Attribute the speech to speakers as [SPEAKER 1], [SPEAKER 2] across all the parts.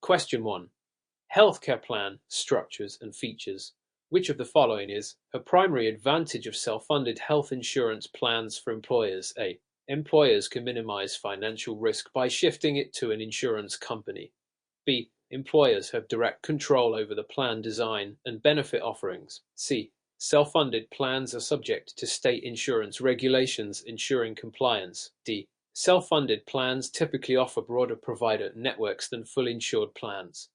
[SPEAKER 1] Question 1. Healthcare plan structures and features. Which of the following is a primary advantage of self-funded health insurance plans for employers? A. Employers can minimize financial risk by shifting it to an insurance company. B. Employers have direct control over the plan design and benefit offerings. C. Self-funded plans are subject to state insurance regulations ensuring compliance. D. Self-funded plans typically offer broader provider networks than fully insured plans.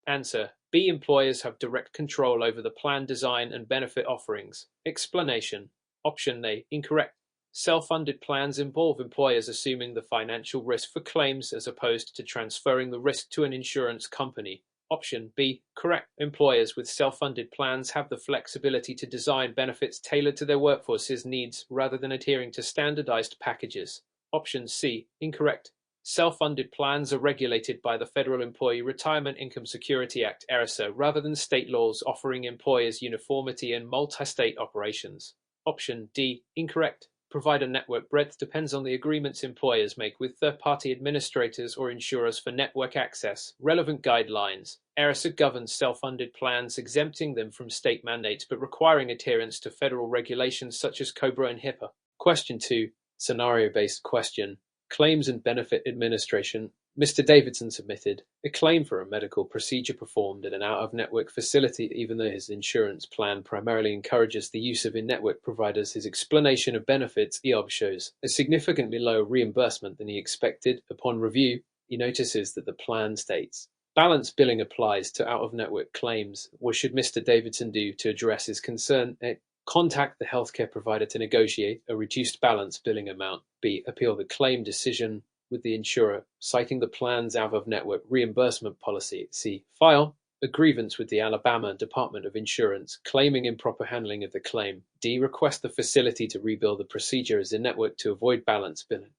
[SPEAKER 1] Answer: B. Employers have direct control over the plan design and benefit offerings. Explanation: Option A, incorrect. Self-funded plans involve employers assuming the financial risk for claims as opposed to transferring the risk to an insurance company. Option B, correct. Employers with self-funded plans have the flexibility to design benefits tailored to their workforce's needs rather than adhering to standardized packages. Option C, incorrect. Self-funded plans are regulated by the Federal Employee Retirement Income Security Act (ERISA) rather than state laws offering employers uniformity in multi-state operations. Option D, incorrect. Provider network breadth depends on the agreements employers make with third-party administrators or insurers for network access. Relevant guidelines. ERISA governs self-funded plans, exempting them from state mandates but requiring adherence to federal regulations such as COBRA and HIPAA. Question 2. Scenario-based question. Claims and Benefit Administration. Mr. Davidson submitted a claim for a medical procedure performed at an out-of-network facility even though his insurance plan primarily encourages the use of in-network providers. His explanation of benefits (EOB) shows a significantly lower reimbursement than he expected. Upon review, he notices that the plan states balance billing applies to out-of-network claims. What should Mr. Davidson do to address his concern? A. Contact the healthcare provider to negotiate a reduced balance billing amount. B. Appeal the claim decision with the insurer, citing the plan's out-of-network reimbursement policy. C. File a grievance with the Alabama Department of Insurance, claiming improper handling of the claim. D. Request the facility to rebill the procedure as in-network to avoid balance billing.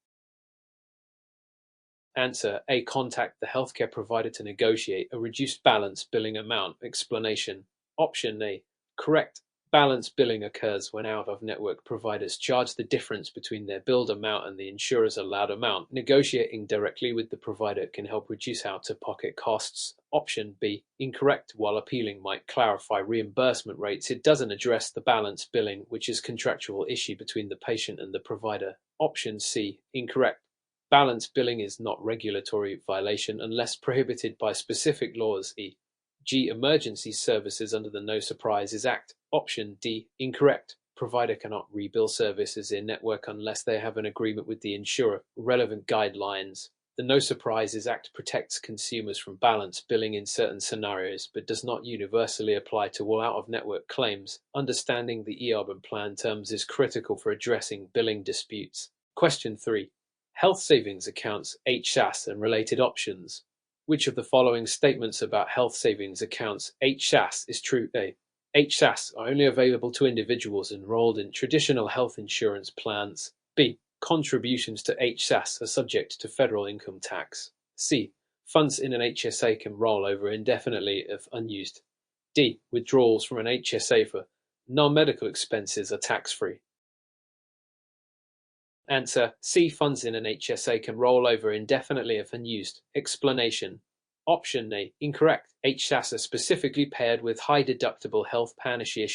[SPEAKER 1] Answer: A. Contact the healthcare provider to negotiate a reduced balance billing amount. Explanation: Option A, correct. Balance billing occurs when out-of-network providers charge the difference between their billed amount and the insurer's allowed amount. Negotiating directly with the provider can help reduce out-of-pocket costs. Option B, incorrect. While appealing might clarify reimbursement rates, it doesn't address the balance billing, which is a contractual issue between the patient and the provider. Option C, incorrect. Balance billing is not regulatory violation unless prohibited by specific laws. E.g. emergency services under the No Surprises Act. Option D, incorrect. Provider cannot rebill services in-network unless they have an agreement with the insurer. Relevant guidelines. The No Surprises Act protects consumers from balance billing in certain scenarios, but does not universally apply to all out-of-network claims. Understanding the EOB and plan terms is critical for addressing billing disputes. Question 3. Health savings accounts, HSAS, and related options. Which of the following statements about health savings accounts, HSAS, is true? A. HSAS are only available to individuals enrolled in traditional health insurance plans. B. Contributions to HSAS are subject to federal income tax. C. Funds in an HSA can roll over indefinitely if unused. D. Withdrawals from an HSA for non-medical expenses are tax-free. Answer: C. Funds in an HSA can roll over indefinitely if unused. Explanation: Option A, incorrect. HSAS are specifically paired with high-deductible health panacea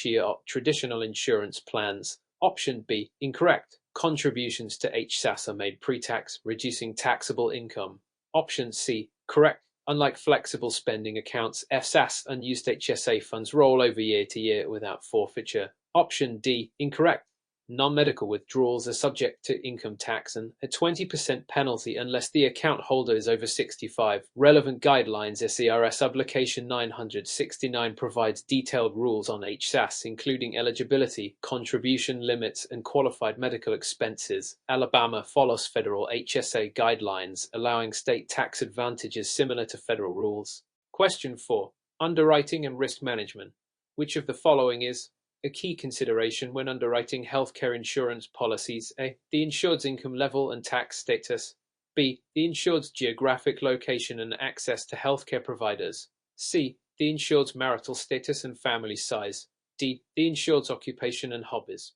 [SPEAKER 1] traditional insurance plans. Option B, incorrect. Contributions to HSAS are made pre-tax, reducing taxable income. Option C, correct. Unlike flexible spending accounts, FSAS, unused HSA funds roll over year to year without forfeiture. Option D, incorrect. Non-medical withdrawals are subject to income tax and a 20% penalty unless the account holder is over 65. Relevant guidelines. SERS Publication 969 provides detailed rules on HSAS, including eligibility, contribution limits, and qualified medical expenses. Alabama follows federal HSA guidelines, allowing state tax advantages similar to federal rules. Question 4. Underwriting and risk management. Which of the following is a key consideration when underwriting healthcare insurance policies? A. The insured's income level and tax status. B. The insured's geographic location and access to healthcare providers. C. The insured's marital status and family size. D. The insured's occupation and hobbies.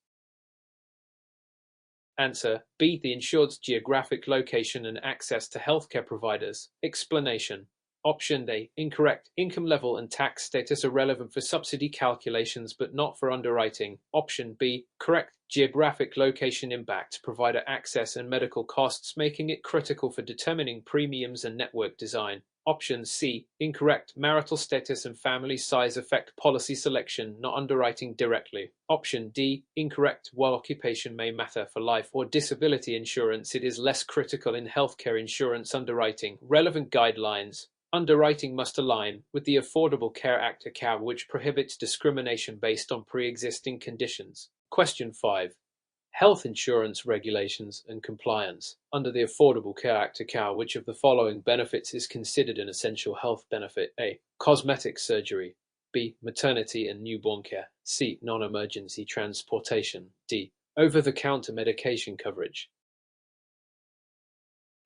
[SPEAKER 1] Answer B. The insured's geographic location and access to healthcare providers. Explanation. Option A. Incorrect. Income level and tax status are relevant for subsidy calculations but not for underwriting. Option B. Correct. Geographic location impacts provider access and medical costs, making it critical for determining premiums and network design. Option C. Incorrect. Marital status and family size affect policy selection, not underwriting directly. Option D. Incorrect. While occupation may matter for life or disability insurance, it is less critical in healthcare insurance underwriting. Relevant guidelines. Underwriting must align with the Affordable Care Act, which prohibits discrimination based on pre-existing conditions. Question 5. Health insurance regulations and compliance. Under the Affordable Care Act, which of the following benefits is considered an essential health benefit? A. Cosmetic surgery. B. Maternity and newborn care. C. Non-emergency transportation. D. Over-the-counter medication coverage.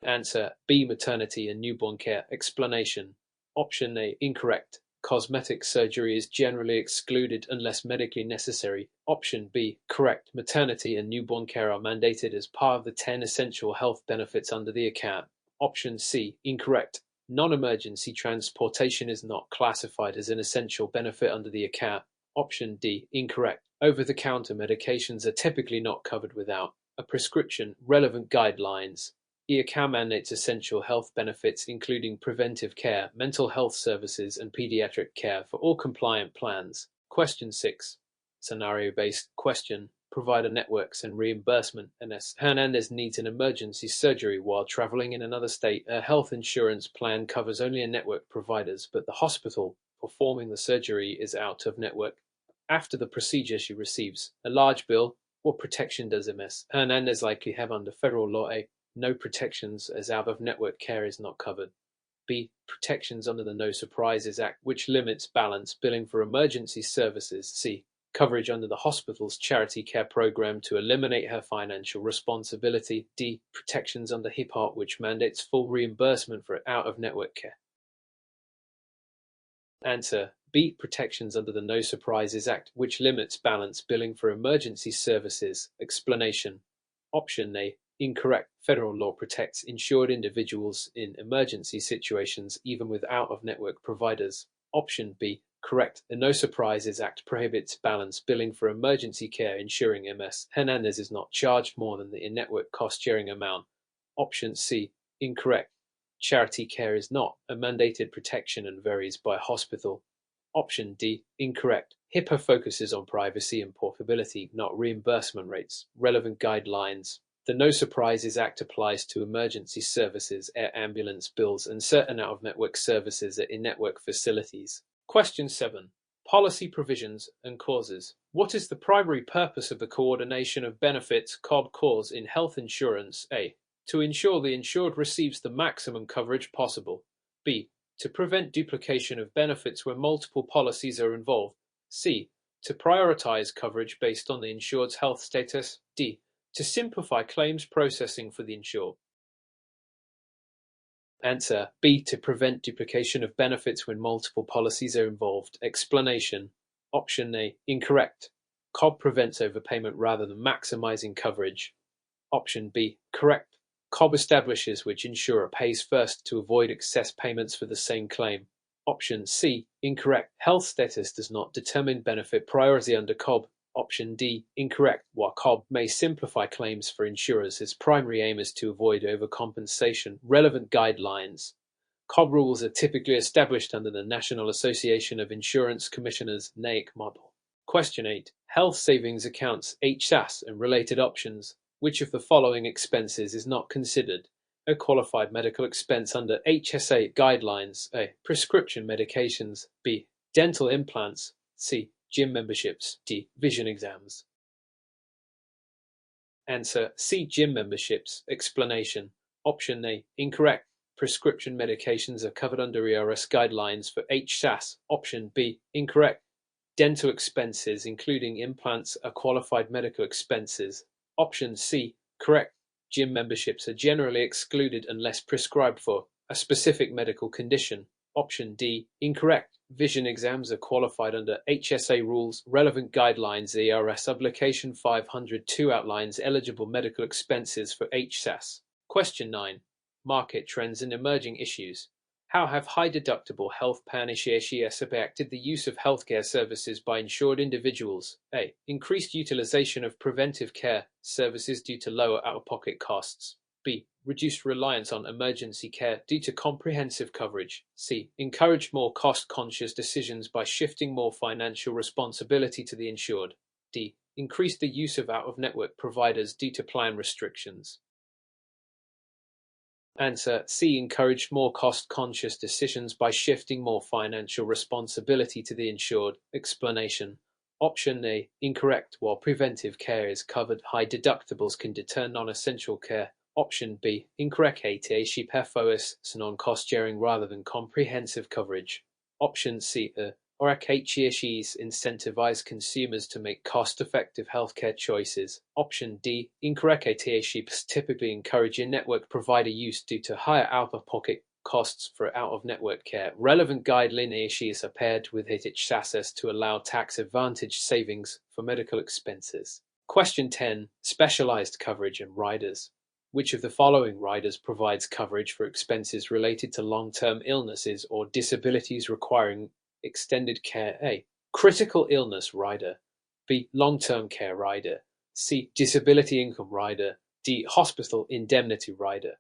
[SPEAKER 1] Answer B. Maternity and newborn care. Explanation. Option A. Incorrect. Cosmetic surgery is generally excluded unless medically necessary. Option B. Correct. Maternity and newborn care are mandated as part of the 10 essential health benefits under the ACA. Option C. Incorrect. Non-emergency transportation is not classified as an essential benefit under the ACA. Option D. Incorrect. Over-the-counter medications are typically not covered without a prescription. Relevant guidelines. EACA mandates essential health benefits including preventive care, mental health services, and pediatric care for all compliant plans. Question 6. Scenario-based question. Provider networks and reimbursement. Ms. Hernandez needs an emergency surgery while traveling in another state. Her health insurance plan covers only a network providers, but the hospital performing the surgery is out of network. After the procedure, she receives a large bill. What protection does Ms. Hernandez likely have under federal law? A. No protections, as out-of-network care is not covered. B. Protections under the No Surprises Act, which limits balance billing for emergency services. C. Coverage under the hospital's charity care program to eliminate her financial responsibility. D. Protections under HIPAA, which mandates full reimbursement for out-of-network care. Answer B. Protections under the No Surprises Act, which limits balance billing for emergency services. Explanation. Option A. Incorrect. Federal law protects insured individuals in emergency situations even with out-of-network providers. Option B. Correct. The No Surprises Act prohibits balance billing for emergency care, ensuring Ms. Hernandez is not charged more than the in-network cost-sharing amount. Option C. Incorrect. Charity care is not a mandated protection and varies by hospital. Option D. Incorrect. HIPAA focuses on privacy and portability, not reimbursement rates. Relevant guidelines. The No Surprises Act applies to emergency services, air ambulance bills, and certain out-of-network services at in-network facilities. Question 7. Policy provisions and causes. What is the primary purpose of the coordination of benefits (COB) in health insurance? A. To ensure the insured receives the maximum coverage possible. B. To prevent duplication of benefits where multiple policies are involved. C. To prioritize coverage based on the insured's health status. D. To simplify claims processing for the insured. Answer B. To prevent duplication of benefits when multiple policies are involved. Explanation. Option A. Incorrect. COB prevents overpayment rather than maximizing coverage. Option B. Correct. COB establishes which insurer pays first to avoid excess payments for the same claim. Option C. Incorrect. Health status does not determine benefit priority under COB. Option D. Incorrect. While COB may simplify claims for insurers, its primary aim is to avoid overcompensation. Relevant guidelines. COB rules are typically established under the National Association of Insurance Commissioners (NAIC) model. Question 8. Health savings accounts (HSAS) and related options. Which of the following expenses is not considered a qualified medical expense under HSA guidelines? A. Prescription medications. B. Dental implants. C. Gym memberships. D. Vision exams. Answer C. Gym memberships. Explanation. Option A. Incorrect. Prescription medications are covered under ERS guidelines for HSAS. Option B. Incorrect. Dental expenses, including implants, are qualified medical expenses. Option C. Correct. Gym memberships are generally excluded unless prescribed for a specific medical condition. Option D, incorrect. Vision exams are qualified under HSA rules. Relevant guidelines ERS Publication 502 outlines eligible medical expenses for HSAS. Question 9. Market trends and emerging issues. How have high-deductible health plan initiatives impacted the use of healthcare services by insured individuals? A. Increased utilization of preventive care services due to lower out-of-pocket costs. B. Reduced reliance on emergency care due to comprehensive coverage. C. Encourage more cost-conscious decisions by shifting more financial responsibility to the insured. D. Increase the use of out-of-network providers due to plan restrictions. Answer C. Encourage more cost-conscious decisions by shifting more financial responsibility to the insured. Explanation. Option A. Incorrect. While preventive care is covered, high deductibles can deter non-essential care. Option B. Incorrect. HSA PFOS non-cost sharing rather than comprehensive coverage. Option C. HSAs incentivize consumers to make cost-effective healthcare choices. Option D. Incorrect. HSAs typically encourage in-network provider use due to higher out-of-pocket costs for out-of-network care. Relevant guidelines are paired with HSAs to allow tax-advantaged savings for medical expenses. Question 10. Specialized coverage and riders. Which of the following riders provides coverage for expenses related to long-term illnesses or disabilities requiring extended care? A. Critical illness rider. B. Long-term care rider. C. Disability income rider. D. Hospital indemnity rider.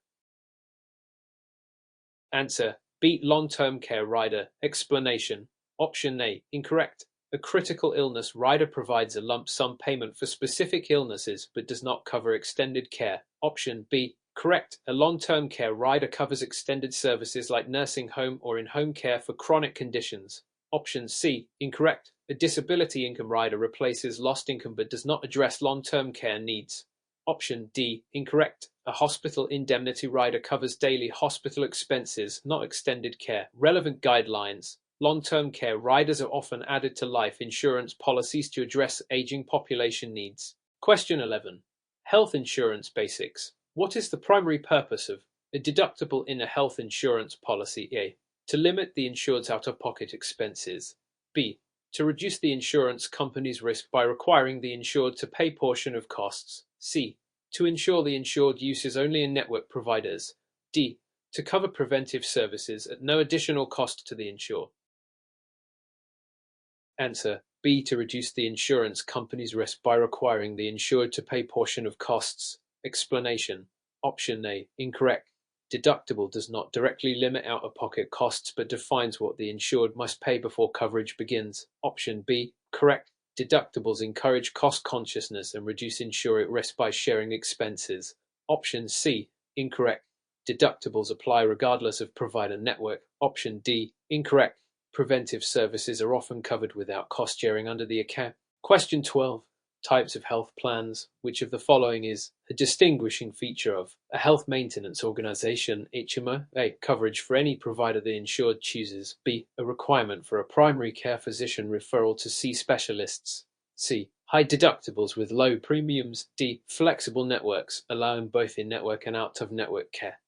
[SPEAKER 1] Answer B. Long-term care rider. Explanation. Option A. Incorrect. A critical illness rider provides a lump sum payment for specific illnesses but does not cover extended care. Option B. Correct. A long-term care rider covers extended services like nursing home or in-home care for chronic conditions. Option C. Incorrect. A disability income rider replaces lost income but does not address long-term care needs. Option D. Incorrect. A hospital indemnity rider covers daily hospital expenses, not extended care. Relevant guidelines. Long-term care riders are often added to life insurance policies to address aging population needs. Question 11. Health insurance basics. What is the primary purpose of a deductible in a health insurance policy? A. To limit the insured's out-of-pocket expenses. B. To reduce the insurance company's risk by requiring the insured to pay portion of costs. C. To ensure the insured uses only in-network providers. D. To cover preventive services at no additional cost to the insured. Answer B. To reduce the insurance company's risk by requiring the insured to pay portion of costs. Explanation. Option A. Incorrect. Deductible does not directly limit out-of-pocket costs but defines what the insured must pay before coverage begins. Option B. Correct. Deductibles encourage cost consciousness and reduce insurer risk by sharing expenses. Option C. Incorrect. Deductibles apply regardless of provider network. Option D. Incorrect. Preventive services are often covered without cost sharing under the account. Question 12. Types of health plans. Which of the following is a distinguishing feature of a health maintenance organization? HMO. A. Coverage for any provider the insured chooses. B. A requirement for a primary care physician referral to see specialists. C. High deductibles with low premiums. D. Flexible networks, allowing both in-network and out-of-network care.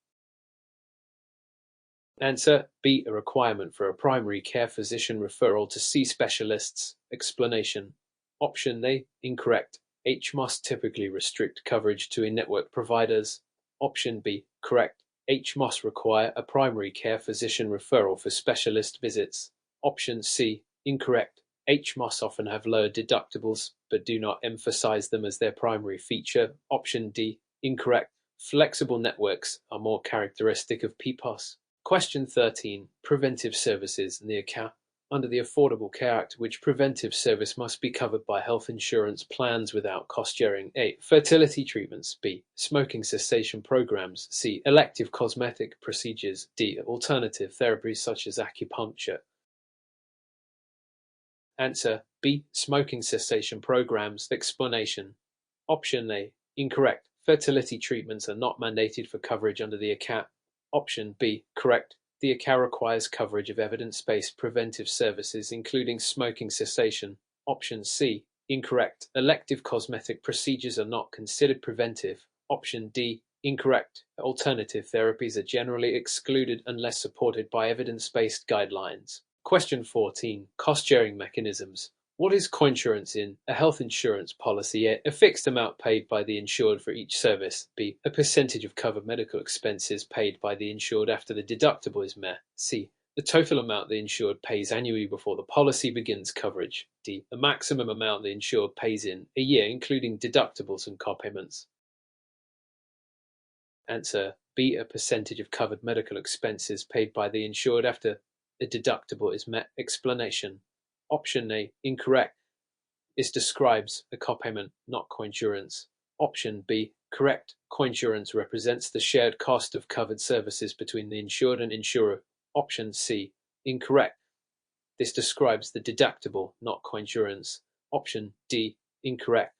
[SPEAKER 1] Answer B. A requirement for a primary care physician referral to see specialists. Explanation. Option A. Incorrect. HMOs typically restrict coverage to in-network providers. Option B. Correct. HMOs require a primary care physician referral for specialist visits. Option C. Incorrect. HMOs often have lower deductibles, but do not emphasize them as their primary feature. Option D. Incorrect. Flexible networks are more characteristic of PPOS. Question 13. Preventive services in the account. Under the Affordable Care Act, which preventive service must be covered by health insurance plans without cost sharing? A. Fertility treatments. B. Smoking cessation programs. C. Elective cosmetic procedures. D. Alternative therapies such as acupuncture. Answer B. Smoking cessation programs. Explanation. Option A. Incorrect. Fertility treatments are not mandated for coverage under the account. Option B. Correct. The ACA requires coverage of evidence-based preventive services, including smoking cessation. Option C. Incorrect. Elective cosmetic procedures are not considered preventive. Option D. incorrect. Alternative therapies are generally excluded unless supported by evidence-based guidelines. Question 14. Cost-sharing mechanisms. What is coinsurance in a health insurance policy? A fixed amount paid by the insured for each service. B. A percentage of covered medical expenses paid by the insured after the deductible is met. C. The total amount the insured pays annually before the policy begins coverage. D. The maximum amount the insured pays in a year, including deductibles and co-payments. Answer B. A percentage of covered medical expenses paid by the insured after the deductible is met. Explanation. Option A. Incorrect. This describes a co-payment, not coinsurance. Option B. Correct. Coinsurance represents the shared cost of covered services between the insured and insurer. Option C. Incorrect. This describes the deductible, not coinsurance. Option D. Incorrect.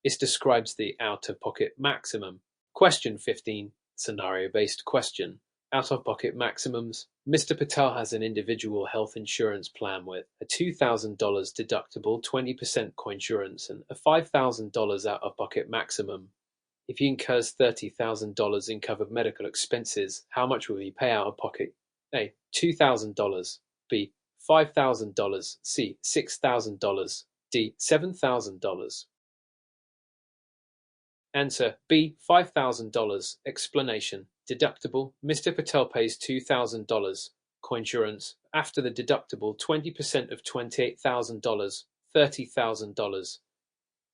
[SPEAKER 1] This describes the out-of-pocket maximum. Question 15. Scenario-based question. Out-of-pocket maximums. Mr. Patel has an individual health insurance plan with a $2,000 deductible, 20% coinsurance, and a $5,000 out-of-pocket maximum. If he incurs $30,000 in covered medical expenses, how much will he pay out of pocket? A. $2,000. B. $5,000. C. $6,000. D. $7,000. Answer B. $5,000. Explanation. Deductible. Mr. Patel pays $2,000. Coinsurance. After the deductible, 20% of $28,000. $30,000.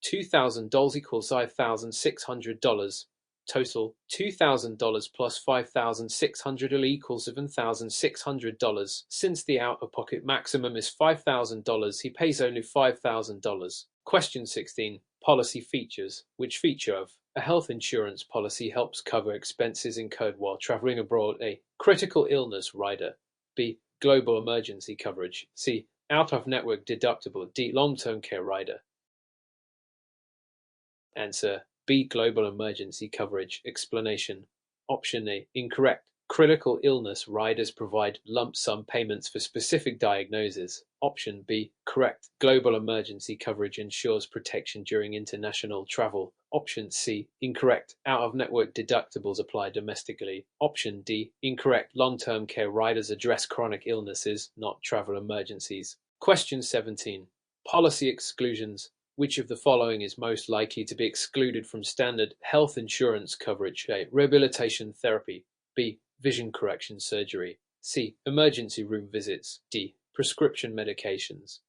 [SPEAKER 1] $2,000 equals $5,600. Total $2,000 plus $5,600 equals $7,600. Since the out-of-pocket maximum is $5,000, he pays only $5,000. Question 16. Policy features. Which feature of a health insurance policy helps cover expenses incurred while traveling abroad? A. Critical illness rider. B. Global emergency coverage. C. Out-of-network deductible. D. Long-term care rider. Answer B. Global emergency coverage. Explanation. Option A. Incorrect. Critical illness riders provide lump sum payments for specific diagnoses. Option B. Correct. Global emergency coverage ensures protection during international travel. Option C. Incorrect. Out-of-network deductibles apply domestically. Option D. Incorrect. Long-term care riders address chronic illnesses, not travel emergencies. Question 17. Policy exclusions. Which of the following is most likely to be excluded from standard health insurance coverage? A. Rehabilitation therapy. B. Vision correction surgery. C. Emergency room visits. D. Prescription medications.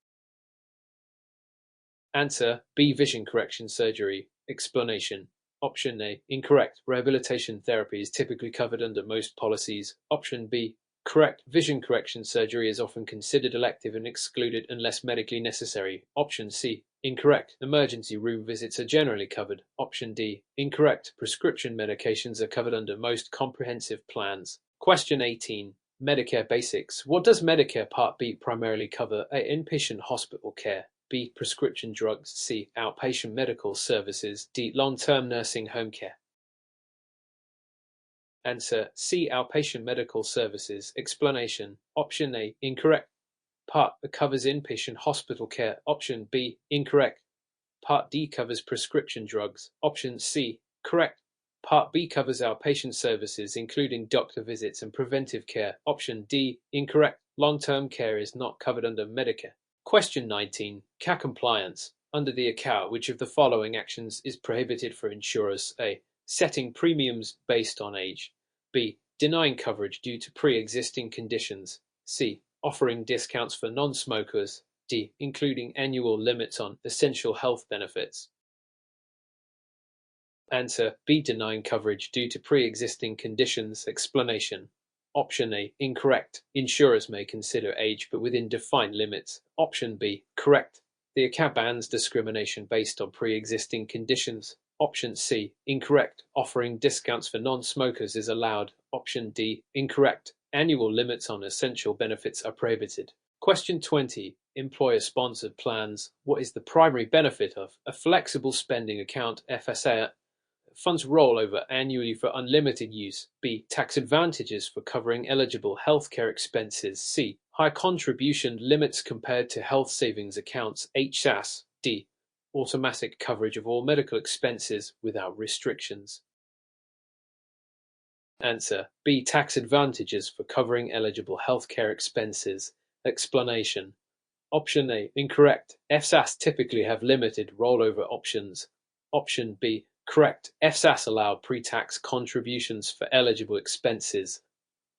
[SPEAKER 1] Answer B. Vision correction surgery. Explanation. Option A. Incorrect. Rehabilitation therapy is typically covered under most policies. Option B. Correct. Vision correction surgery is often considered elective and excluded unless medically necessary. Option C. Incorrect. Emergency room visits are generally covered. Option D. Incorrect. Prescription medications are covered under most comprehensive plans. Question 18. Medicare basics. What does Medicare Part B primarily cover? A. Inpatient hospital care. B. Prescription drugs. C. Outpatient medical services. D. Long-term nursing home care. Answer C. Outpatient medical services. Explanation. Option A. Incorrect. Part B covers inpatient hospital care. Option B. Incorrect. Part D covers prescription drugs. Option C. Correct. Part B covers outpatient services, including doctor visits and preventive care. Option D. Incorrect. Long-term care is not covered under Medicare. Question 19. CA compliance. Under the ACA, which of the following actions is prohibited for insurers? A. Setting premiums based on age. B. Denying coverage due to pre-existing conditions. C. Offering discounts for non-smokers. D. Including annual limits on essential health benefits. Answer B. Denying coverage due to pre-existing conditions. Explanation. Option A. Incorrect. Insurers may consider age, but within defined limits. Option B. Correct. The ACA bans discrimination based on pre-existing conditions. Option C. Incorrect. Offering discounts for non-smokers is allowed. Option D. Incorrect. Annual limits on essential benefits are prohibited. Question 20. Employer-sponsored plans. What is the primary benefit of a flexible spending account (FSA)? Funds roll over annually for unlimited use. B. Tax advantages for covering eligible healthcare expenses. C. High contribution limits compared to health savings accounts (HSAS). D. Automatic coverage of all medical expenses without restrictions. Answer B. Tax advantages for covering eligible healthcare expenses. Explanation. Option A. Incorrect. FSAS typically have limited rollover options. Option B. Correct. FSAS allow pre-tax contributions for eligible expenses.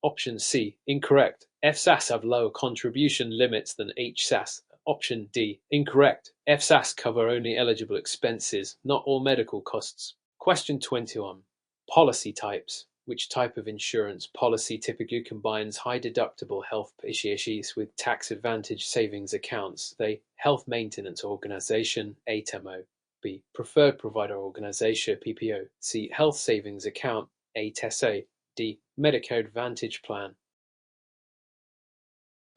[SPEAKER 1] Option C. Incorrect. FSAS have lower contribution limits than HSAS. Option D. Incorrect. FSAS cover only eligible expenses, not all medical costs. Question 21. Policy types. Which type of insurance policy typically combines high deductible health issues with tax advantage savings accounts? They Health Maintenance Organization, HMO. B. Preferred Provider Organization, PPO. C. Health Savings Account, HSA. D. Medicare Advantage Plan.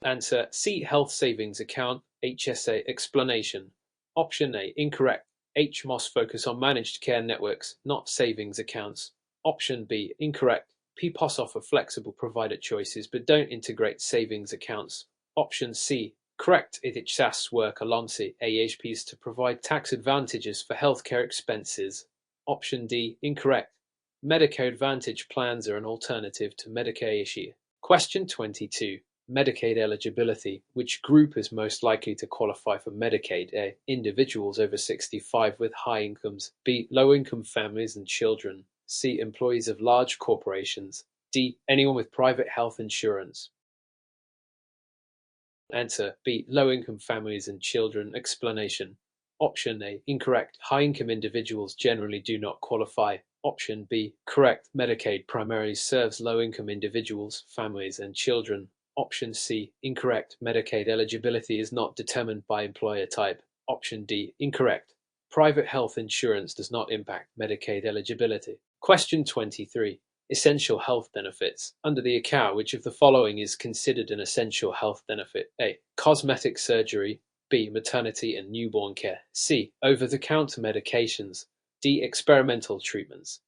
[SPEAKER 1] Answer C. Health Savings Account, HSA. Explanation. Option A. Incorrect. HMOs focus on managed care networks, not savings accounts. Option B. Incorrect. PPOS offer flexible provider choices but don't integrate savings accounts. Option C. Correct. HSAS work alongside AHPs to provide tax advantages for healthcare expenses. Option D. Incorrect. Medicare Advantage plans are an alternative to Medicare issue. Question 22. Medicaid eligibility. Which group is most likely to qualify for Medicaid? A. Individuals over 65 with high incomes. B. Low-income families and children. C. Employees of large corporations. D. Anyone with private health insurance. Answer B. Low-income families and children. Explanation. Option A. Incorrect. High-income individuals generally do not qualify. Option B. Correct. Medicaid primarily serves low-income individuals, families, and children. Option C. Incorrect. Medicaid eligibility is not determined by employer type. Option D. Incorrect. Private health insurance does not impact Medicaid eligibility. Question 23. Essential health benefits. Under the account, which of the following is considered an essential health benefit? A. Cosmetic surgery. B. Maternity and newborn care. C. Over-the-counter medications. D. Experimental treatments.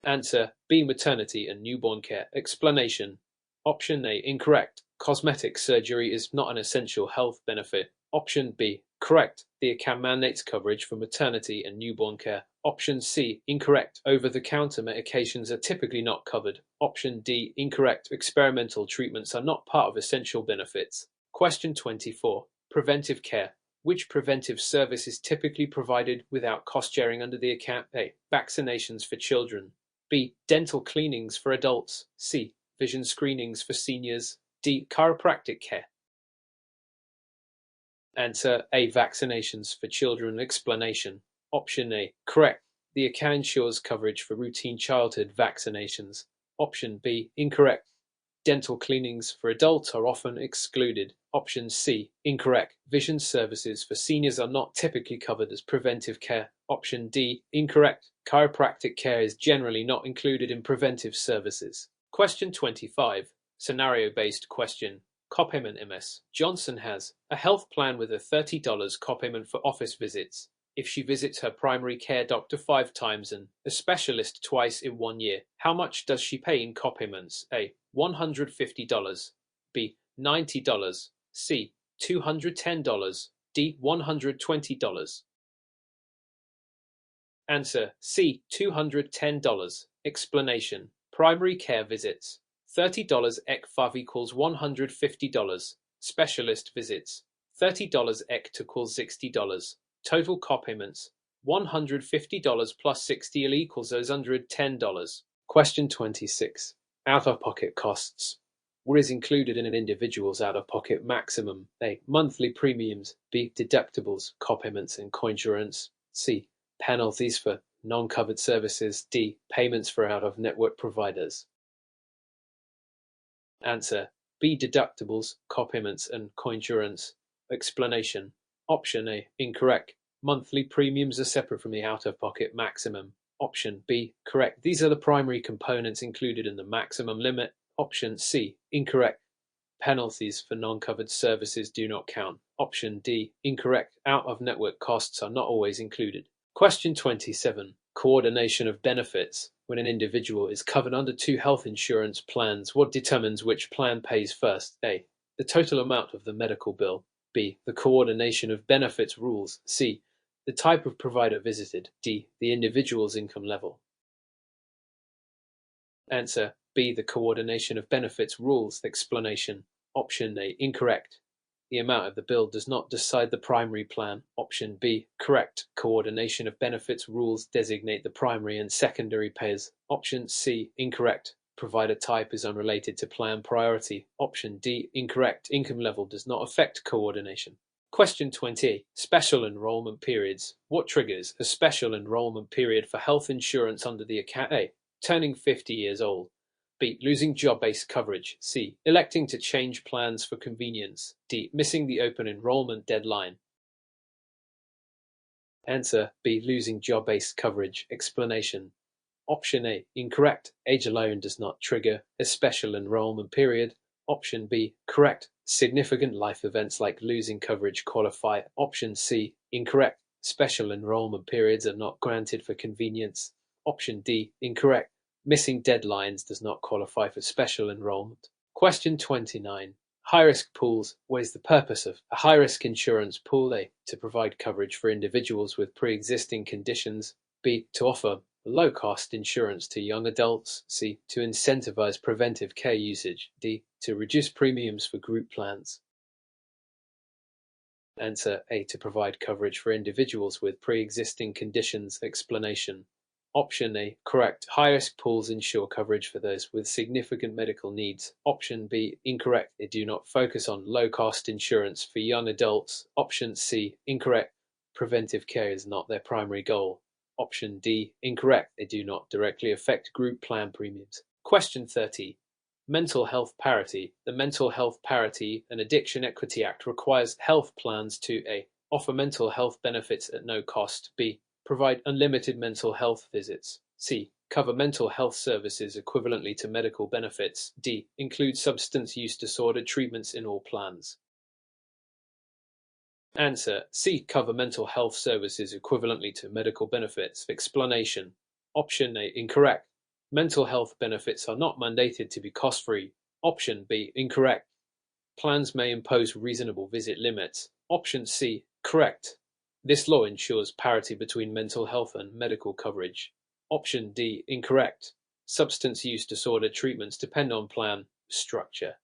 [SPEAKER 1] Answer B. Maternity and newborn care. Explanation. Option A. Incorrect. Cosmetic surgery is not an essential health benefit. Option B. Correct. The account mandates coverage for maternity and newborn care. Option C. Incorrect. Over-the-counter medications are typically not covered. Option D. Incorrect. Experimental treatments are not part of essential benefits. Question 24. Preventive care. Which preventive service is typically provided without cost sharing under the account? A. Vaccinations for children. B. Dental cleanings for adults. C. Vision screenings for seniors. D. Chiropractic care. Answer A. Vaccinations for children. Explanation. Option A. Correct. The account ensures coverage for routine childhood vaccinations. Option B. Incorrect. Dental cleanings for adults are often excluded. Option C. Incorrect. Vision services for seniors are not typically covered as preventive care. Option D. Incorrect. Chiropractic care is generally not included in preventive services. Question 25. Scenario-based question. Copayment MS. Johnson has a health plan with a $30 copayment for office visits. If she visits her primary care doctor 5 times and a specialist twice in 1 year, how much does she pay in copayments? A. $150. B. $90. C. $210. D. $120. Answer C. $210. Explanation. Primary care visits. $30 ek 5 equals $150. Specialist visits. $30 ek to equals $60. Total copayments. $150 plus $60 equals $110. Question 26. Out-of-pocket costs. What is included in an individual's out-of-pocket maximum? A. Monthly premiums. B. Deductibles, copayments, and coinsurance. C. Penalties for non-covered services. D. Payments for out-of-network providers. Answer B. Deductibles, copayments, and coinsurance. Explanation. Option A. Incorrect. Monthly premiums are separate from the out-of-pocket maximum. Option B. Correct. These are the primary components included in the maximum limit. Option C. Incorrect. Penalties for non-covered services do not count. Option D. Incorrect. Out-of-network costs are not always included. Question 27. Coordination of benefits. When an individual is covered under 2 health insurance plans, what determines which plan pays first? A. The total amount of the medical bill. B. The coordination of benefits rules. C. The type of provider visited. D. The individual's income level. Answer B. The coordination of benefits rules. Explanation. Option A. Incorrect. The amount of the bill does not decide the primary plan. Option B. Correct. Coordination of benefits rules designate the primary and secondary payers. Option C. Incorrect. Provider type is unrelated to plan priority. Option D. Incorrect. Income level does not affect coordination. Question 20. Special enrollment periods. What triggers a special enrollment period for health insurance under the account? A. Turning 50 years old. B. Losing job-based coverage. C. Electing to change plans for convenience. D. Missing the open enrollment deadline. Answer B. Losing job-based coverage. Explanation. Option A. Incorrect. Age alone does not trigger a special enrollment period. Option B. Correct. Significant life events like losing coverage qualify. Option C. Incorrect. Special enrollment periods are not granted for convenience. Option D. Incorrect. Missing deadlines does not qualify for special enrollment. Question 29. High-risk pools. What is the purpose of a high-risk insurance pool? A. To provide coverage for individuals with pre-existing conditions. B. To offer low-cost insurance to young adults. C. To incentivize preventive care usage. D. To reduce premiums for group plans. Answer A. To provide coverage for individuals with pre-existing conditions. Explanation. Option A. Correct. High-risk pools ensure coverage for those with significant medical needs. Option B. Incorrect. They do not focus on low-cost insurance for young adults. Option C. Incorrect. Preventive care is not their primary goal. Option D. Incorrect. They do not directly affect group plan premiums. Question 30. Mental health parity. The Mental Health Parity and Addiction Equity Act requires health plans to A. Offer mental health benefits at no cost. B. Provide unlimited mental health visits. C. Cover mental health services equivalently to medical benefits. D. Include substance use disorder treatments in all plans. Answer C. Cover mental health services equivalently to medical benefits. Explanation. Option A. Incorrect. Mental health benefits are not mandated to be cost-free. Option B. Incorrect. Plans may impose reasonable visit limits. Option C. Correct. This law ensures parity between mental health and medical coverage. Option D. Incorrect. Substance use disorder treatments depend on plan structure.